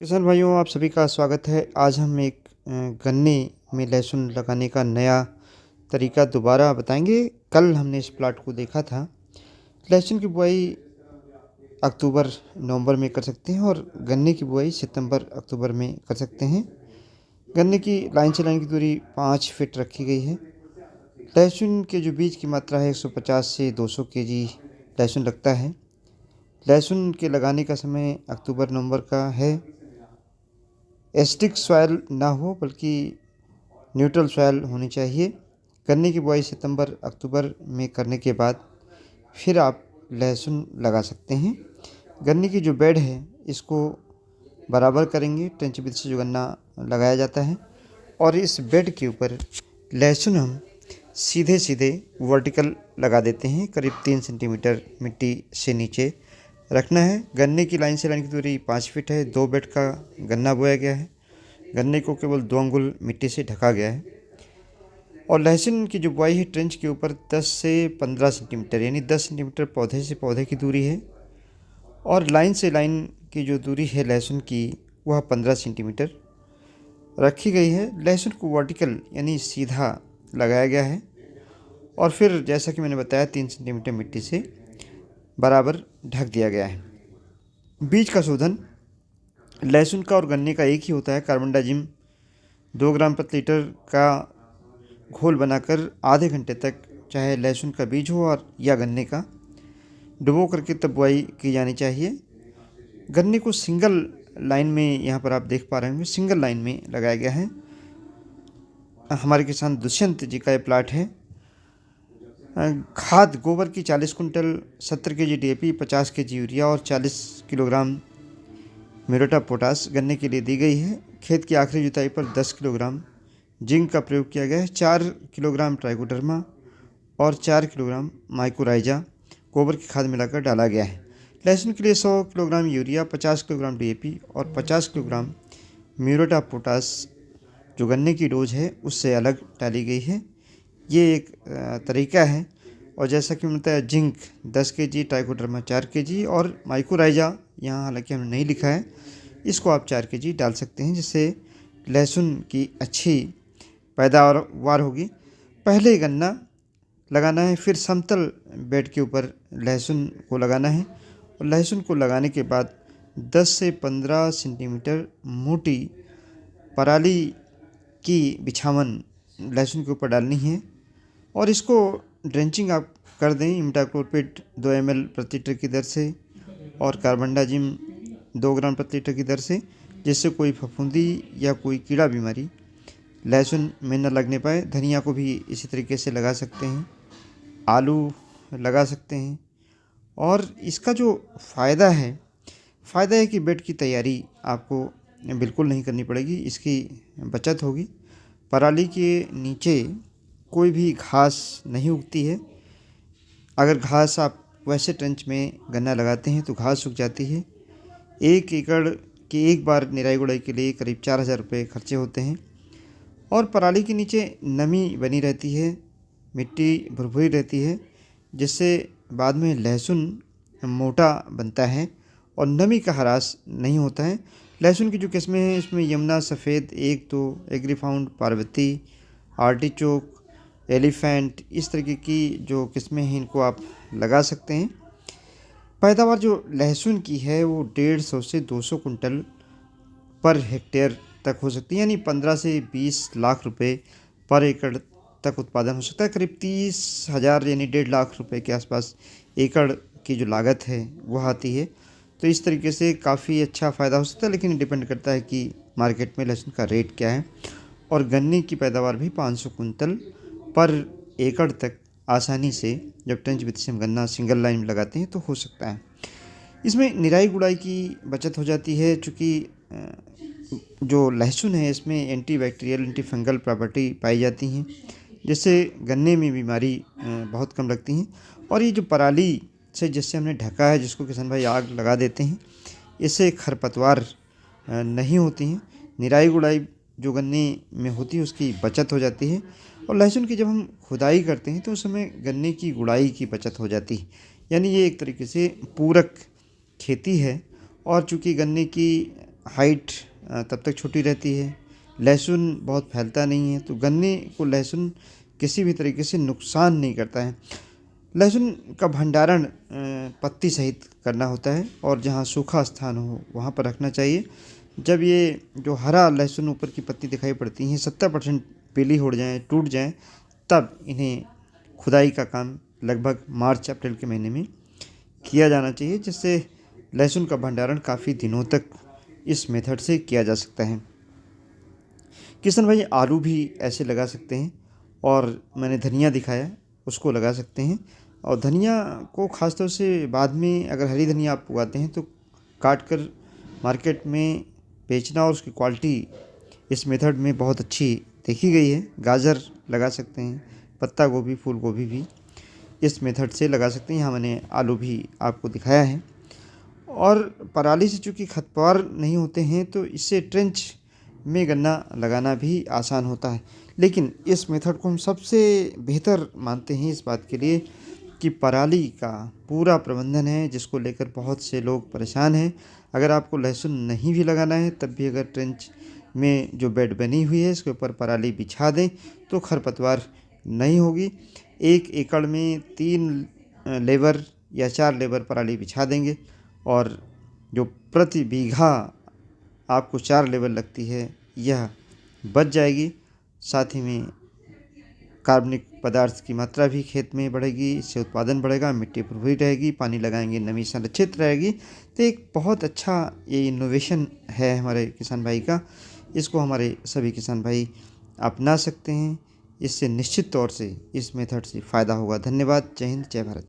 किसान भाइयों, आप सभी का स्वागत है। आज हम एक गन्ने में लहसुन लगाने का नया तरीका दोबारा बताएंगे। कल हमने इस प्लाट को देखा था। लहसुन की बुआई अक्टूबर नवंबर में कर सकते हैं और गन्ने की बुआई सितंबर अक्टूबर में कर सकते हैं। गन्ने की लाइन से लाइन की दूरी 5 फीट रखी गई है। लहसुन के जो बीज की मात्रा है 150 से 200 केजी लहसुन लगता है। लहसुन के लगाने का समय अक्टूबर नवंबर का है। एसिडिक सॉइल ना हो बल्कि न्यूट्रल सॉइल होनी चाहिए। गन्ने की बुआई सितंबर अक्टूबर में करने के बाद फिर आप लहसुन लगा सकते हैं। गन्ने की जो बेड है इसको बराबर करेंगे, ट्रेंच विधि से जो गन्ना लगाया जाता है, और इस बेड के ऊपर लहसुन हम सीधे सीधे वर्टिकल लगा देते हैं। करीब 3 सेंटीमीटर मिट्टी से नीचे रखना है। गन्ने की लाइन से लाइन की दूरी 5 फीट है। 2 बेड का गन्ना बोया गया है। गन्ने को केवल 2 अंगुल मिट्टी से ढका गया है। और लहसुन की जो बुआई है ट्रेंच के ऊपर 10 से 15 सेंटीमीटर यानी 10 सेंटीमीटर पौधे से पौधे की दूरी है। और लाइन से लाइन की जो दूरी है लहसुन की वह 15 सेंटीमीटर रखी गई है। लहसुन को वर्टिकल यानी सीधा लगाया गया है और फिर जैसा कि मैंने बताया 3 सेंटीमीटर मिट्टी से बराबर ढक दिया गया है। बीज का शोधन लहसुन का और गन्ने का एक ही होता है। कार्बनडाजिम 2 ग्राम प्रति लीटर का घोल बनाकर आधे घंटे तक, चाहे लहसुन का बीज हो और या गन्ने का, डुबो करके तब बुआई की जानी चाहिए। गन्ने को सिंगल लाइन में, यहाँ पर आप देख पा रहे होंगे, सिंगल लाइन में लगाया गया है। हमारे किसान दुष्यंत जी का ये प्लाट है। खाद गोबर की 40 quintal, 70 KG DAP, 50 KG urea और 40 किलोग्राम म्यूरेट ऑफ पोटास गन्ने के लिए दी गई है। खेत की आखिरी जुताई पर 10 किलोग्राम जिंक का प्रयोग किया गया है। 4 किलोग्राम ट्राइकोडर्मा और 4 किलोग्राम माइकोराइजा गोबर की खाद मिलाकर डाला गया है। लहसुन के लिए 100 किलोग्राम यूरिया, 50 किलोग्राम DAP और 50 किलोग्राम म्यूरेट ऑफ पोटास जो गन्ने की डोज है उससे अलग डाली गई है। ये एक तरीका है। और जैसा कि मिलता है जिंक 10 केजी, ट्राइकोडर्मा 4 केजी और माइकोराइजा यहाँ हालांकि हमने नहीं लिखा है, इसको आप 4 केजी डाल सकते हैं, जिससे लहसुन की अच्छी पैदावार होगी। पहले गन्ना लगाना है, फिर समतल बेड के ऊपर लहसुन को लगाना है और लहसुन को लगाने के बाद 10 से 15 सेंटीमीटर मोटी पराली की बिछावन लहसुन के ऊपर डालनी है और इसको ड्रेंचिंग आप कर दें इमिडाक्लोप्रिड 2 ml प्रति लीटर की दर से और कार्बनडाजिम 2 ग्राम प्रति लीटर की दर से, जिससे कोई फफूंदी या कोई कीड़ा बीमारी लहसुन में न लगने पाए। धनिया को भी इसी तरीके से लगा सकते हैं, आलू लगा सकते हैं। और इसका जो फ़ायदा है कि बेड की तैयारी आपको बिल्कुल नहीं करनी पड़ेगी, इसकी बचत होगी। पराली के नीचे कोई भी घास नहीं उगती है। अगर घास आप वैसे ट्रेंच में गन्ना लगाते हैं तो घास सूख जाती है। 1 एकड़ की एक बार निराई गुड़ाई के लिए करीब 4,000 रुपये खर्चे होते हैं। और पराली के नीचे नमी बनी रहती है, मिट्टी भुरभुरी रहती है, जिससे बाद में लहसुन मोटा बनता है और नमी का ह्रास नहीं होता है। लहसुन की जो किस्में हैं इसमें यमुना, सफ़ेद, 1-2, एग्रीफाउंड, पार्वती, आर्टिचोक, एलिफेंट, इस तरीके की जो किस्में हैं इनको आप लगा सकते हैं। पैदावार जो लहसुन की है वो 150 से 200 कुंटल पर हेक्टेयर तक हो सकती है, यानी 15 से 20 लाख रुपए पर एकड़ तक उत्पादन हो सकता है। करीब 30,000 यानी 1.5 लाख रुपए के आसपास एकड़ की जो लागत है वह आती है। तो इस तरीके से काफ़ी अच्छा फ़ायदा हो सकता है, लेकिन डिपेंड करता है कि मार्केट में लहसुन का रेट क्या है। और गन्ने की पैदावार भी 500 कुंटल पर एकड़ तक आसानी से, जब ट्रेंच विधि से हम गन्ना सिंगल लाइन में लगाते हैं तो हो सकता है। इसमें निराई गुड़ाई की बचत हो जाती है, चूँकि जो लहसुन है इसमें anti bacterial, anti fungal property पाई जाती हैं, जिससे गन्ने में बीमारी बहुत कम लगती हैं। और ये जो पराली से जिससे हमने ढका है, जिसको किसान भाई आग लगा देते हैं, इससे खरपतवार नहीं होती हैं। निराई गुड़ाई जो गन्ने में होती है उसकी बचत हो जाती है। और लहसुन की जब हम खुदाई करते हैं तो उस समय गन्ने की गुड़ाई की बचत हो जाती है। यानी ये एक तरीके से पूरक खेती है। और चूँकि गन्ने की हाइट तब तक छोटी रहती है। लहसुन बहुत फैलता नहीं है, तो गन्ने को लहसुन किसी भी तरीके से नुकसान नहीं करता है। लहसुन का भंडारण पत्ती सहित करना होता है और जहाँ सूखा स्थान हो वहाँ पर रखना चाहिए। जब ये जो हरा लहसुन ऊपर की पत्ती दिखाई पड़ती हैं 70% पीली हो जाएँ, टूट जाएँ, तब इन्हें खुदाई का काम लगभग मार्च अप्रैल के महीने में किया जाना चाहिए, जिससे लहसुन का भंडारण काफ़ी दिनों तक इस मेथड से किया जा सकता है। किशन भाई, आलू भी ऐसे लगा सकते हैं और मैंने धनिया दिखाया उसको लगा सकते हैं। और धनिया को ख़ास तौर से बाद में अगर हरी धनिया आप उगाते हैं तो काट कर मार्केट में बेचना, और उसकी क्वालिटी इस मेथड में बहुत अच्छी देखी गई है। गाजर लगा सकते हैं, पत्ता गोभी, फूल गोभी भी इस मेथड से लगा सकते हैं। यहाँ मैंने आलू भी आपको दिखाया है। और पराली से चूँकि खरपतवार नहीं होते हैं तो इससे ट्रेंच में गन्ना लगाना भी आसान होता है। लेकिन इस मेथड को हम सबसे बेहतर मानते हैं इस बात के लिए कि पराली का पूरा प्रबंधन है, जिसको लेकर बहुत से लोग परेशान हैं। अगर आपको लहसुन नहीं भी लगाना है तब भी अगर ट्रेंच में जो बेड बनी हुई है इसके ऊपर पराली बिछा दें तो खरपतवार नहीं होगी। 1 एकड़ में 3 लेबर या 4 लेबर पराली बिछा देंगे और जो प्रति बीघा आपको 4 लेबर लगती है यह बच जाएगी। साथ ही में कार्बनिक पदार्थ की मात्रा भी खेत में बढ़ेगी, इससे उत्पादन बढ़ेगा, मिट्टी उर्वरी रहेगी, पानी लगाएंगे नमी संरक्षित रहेगी। तो एक बहुत अच्छा ये इनोवेशन है हमारे किसान भाई का। इसको हमारे सभी किसान भाई अपना सकते हैं। इससे निश्चित तौर से इस मेथड से फ़ायदा होगा। धन्यवाद। जय हिंद, जय भारत।